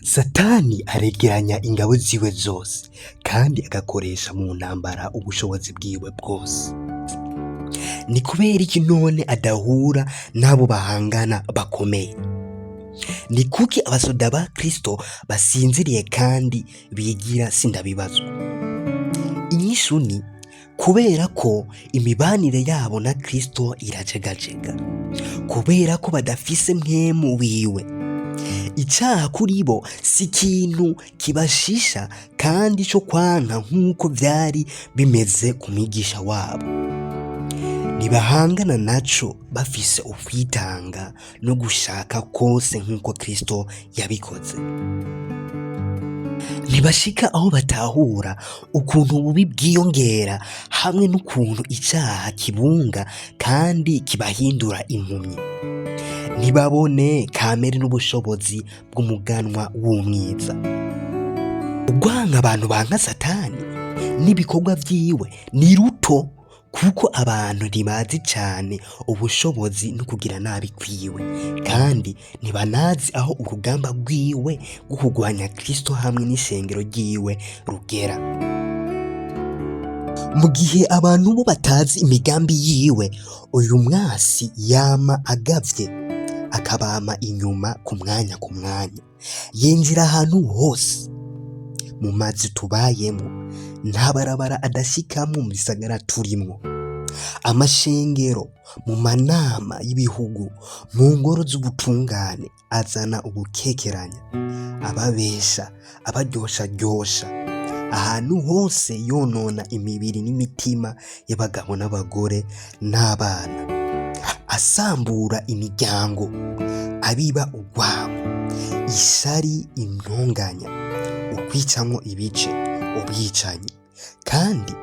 Satani aregeranya ingabo ziwe zose kandi agakoresha mu ntambara ubushobozi bwiwe bwose. Ni kubera iki none adahura n'abo bahangana bakomeye? Ni kuki abasoda ba Kristo basinziriye kandi bigira sindabibazwa? Inyishu ni kubera ko imibanire yabo na Kristo irajegajega, kubera ko badafise mpwemu wiwe. Icaha kuri bo si ikintu kibashisha kandi co kwanka nk'uko vyari bimeze ku mwigisha wabo. Ntibahangana naco bafise ukwitanga no gushaka kose nk'uko Kristo yabikoze. Ntibashika aho batahura ukuntu ububi bwiyongera hamwe n'ukuntu icaha kibunga kandi kibahindura impumyi. Ntibabone kamere n'ubushobozi bw'umuganwa w'umwiza. Urwanka abantu banka Satani n'ibikorwa vyiwe ni ruto, kuko abantu ntibazi cane ubushobozi no kugira nabi kwiwe, kandi ntibanazi aho urugamba rwiwe rwo kurwanya Kristo hamwe n'ishengero ryiwe rugera. Mu gihe abantu bo batazi imigambi yiwe, uyu mwasi yama agavye akabama inyuma ku mwanya ku mwanya. Yinjira ahantu hose mu mazi tubayemo, nta barabara adashikamo mu bisagara turimwo, amashengero, mu manama y'ibihugu, mu ngoro z'ubutungane. Azana ugukekeranya, ababesha, abaryoshajyosha. Ahantu hose yonona imibiri n'imitima y'abagabo n'abagore n'abana, asambura imiryango, abiba urwango, ishari, intonganya, ukwicamwo ibice, ubwicanyi. Kandi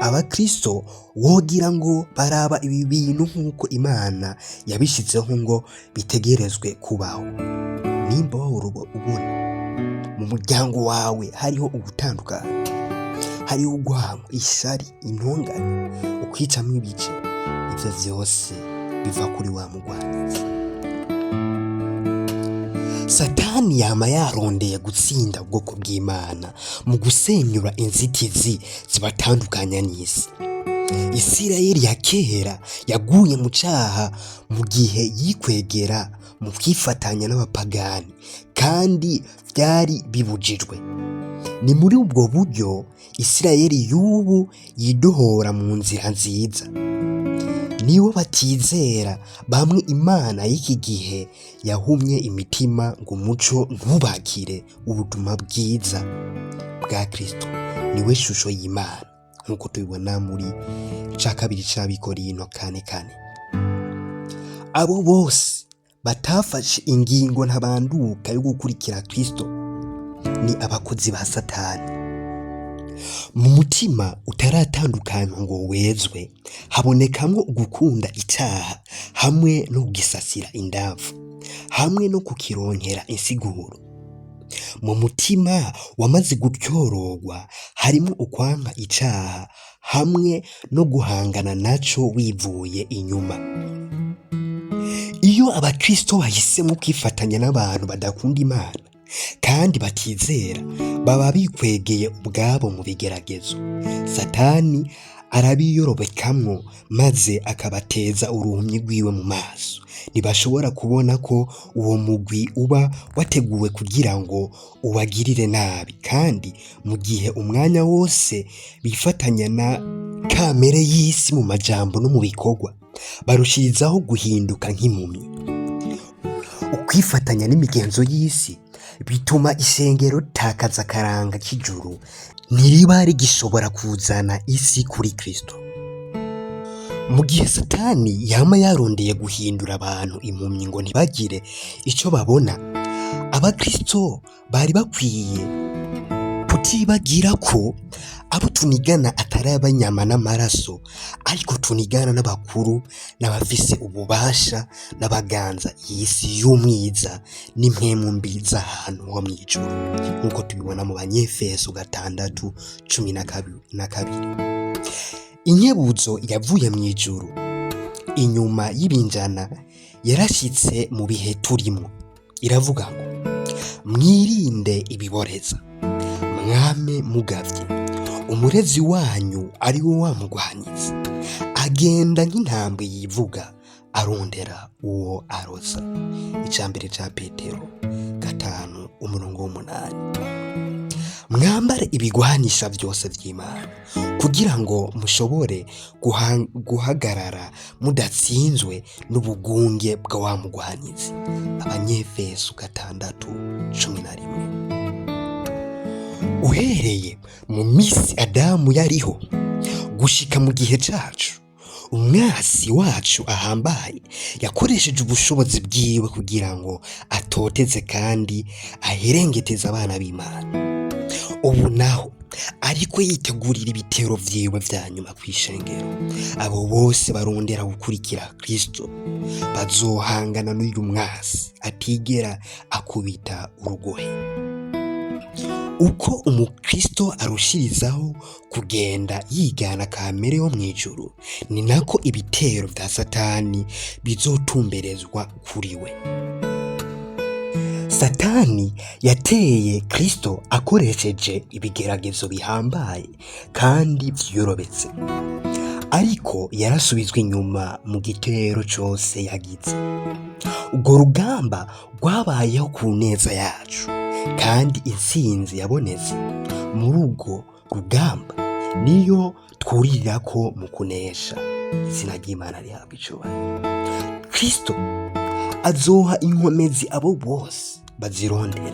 abakristo wogira ngo baraba ibi bintu nk'uko Imana yabishizeho ngo bitegerezwe kubaho. Nimba wahora ubona mu muryango wawe hariho ubutandukane, hariho urwango, ishari, intonganya, ukwicamwo ibice, ivyo vyose biva kuri wa mugwanizi. Satani yama yarondeye gutsinda ubwoko bw'Imana mu gusenyura inzitizi zibatandukanya n'isi. Isirayeli ya kera yaguye mu caha mu gihe yikwegera mu kwifatanya n'abapagani, kandi vyari bibujijwe. Ni muri ubwo buryo Isirayeli y'ubu yidohora mu nzira nziza. Nibo batizera bamwe Imana y'iki gihe yahumye imitima ngo umuco ntubakire ubutumwa bwiza bwa Kristo. Niwe shusho y'Imana nk'uko tubibona muri ca kabiri c'Abikorinto 4:4. Abo bose batafashe ingingo ntabanduka yo gukurikira Kristo ni abakozi ba Satani. Mu mutima utaratandukanywa ngo wezwe, habonekamwo ugukunda icaha hamwe no kugisasira indavu, hamwe no kukironkera insiguro. Mu mutima wamaze gutyorogwa harimo ukwanka icaha hamwe no guhangana naco wivuye inyuma. Iyo abakristo bahisemo kwifatanya n'abantu badakunda Imana kandi batizera, baba bikwegeye ubwabo mu bigeragezo. Satani arabiyorobekamwo maze akabateza uruhumyi rwiwe mu maso. Ntibashobora kubona ko uwo mugwi uba wateguwe kugira ngo ubagirire nabi, kandi mu gihe umwanya wose bifatanya na kamere y'isi mu majambo no mu bikorwa, barushirizaho guhinduka nk'impumyi. Ukwifatanya n'imigenzo y'isi bituma ishengero ritakaza akaranga k'ijuru, ntiriba rigishobora kuzana isi kuri Kristo. Mu gihe Satani yama yarondeye guhindura abantu impumyi ngo ntibagire ico babona, abakristo bari bakwiye kutibagira ko abo tunigana atari abanyama n'amaraso, ariko tunigana n'abakuru n'abafise ububasha n'abaganza y'isi y'umwiza n'impwemu mbi z'ahantu ho mw'ijuru, nk'uko tubibona mu Banyefeso 6:12. Inkebuzo yavuye mw'ijuru inyuma y'ibinjana yarashitse mu bihe turimo. Iravuga ngo mwirinde ibiboreza, mwame mugavye, umurezi wanyu ari wo wa mugwanizi agenda nk'intambwe yivuga arondera uwo aroza. Icambere ca Petero 5:8. Mwambare ibigwanisha byose vy'Imana kugira ngo mushobore guhagarara mudatsinzwe n'ubugunge bwa wa mugwanizi. Abanyefeso 6:11. Uhereye mu misi Adamu yariho gushika mu gihe cacu, umwasi wacu ahambaye yakoresheje ubushobozi bwiwe kugira ngo atoteze kandi aherengeteze abana b'Imana. Ubu naho ariko yitegurira ibitero vyiwe vya nyuma kw'ishengero. Abo bose barondera gukurikira Kristo bazohangana n'uyu mwasi atigera akubita urugohe. Uko umukristo arushirizaho kugenda yigana kamere yo mw'ijuru, ni nako ibitero vya Satani bizotumberezwa kuri we. Satani yateye Kristo akoresheje ibigeragezo bihambaye kandi vyorobetse, ariko yarasubizwe inyuma mu gitero cose yagize. Urwo rugamba rwabayeho ku neza yacu, kandi intsinzi yabonetse muri urwo rugamba niyo twurirako mu kunesha. Izina ry'Imana rihabwa icubahiro. Kristo azoha inkomezi abo bose bazirondera.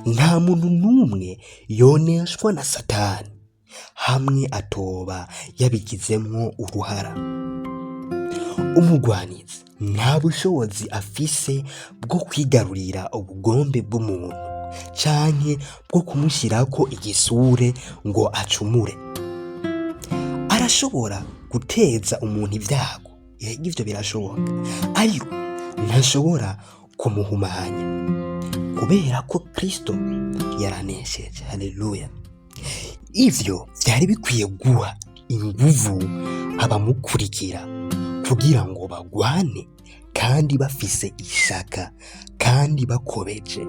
Nta muntu n'umwe yoneshwa na Satani hamwe atoba yabigizemwo uruhara. Umugwanizi nta bushobozi afise bwo kwigarurira ubugombe bw'umuntu canke bwo kumushirako igisure ngo acumure. Arashobora guteza umuntu ibyago, ivyo birashoboka, ariko ntashobora kumuhumanya kubera ko Kristo yaranesheje. Haleluya! Ivyo vyari bikwiye guha inguvu abamukurikira kugira ngo bagwane kandi bafise ishaka kandi bakobeje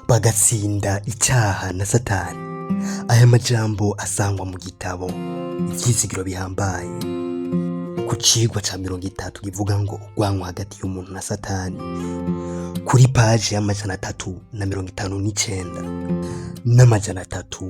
bagatsinda icyaha na Satani. Aya majambo asangwa mu gitabo Ivyizigiro bihambaye ku cigwa ca 30 kivuga ngo urwanko hagati y'umuntu na Satani, kuri paji ya 359 n'amajana 3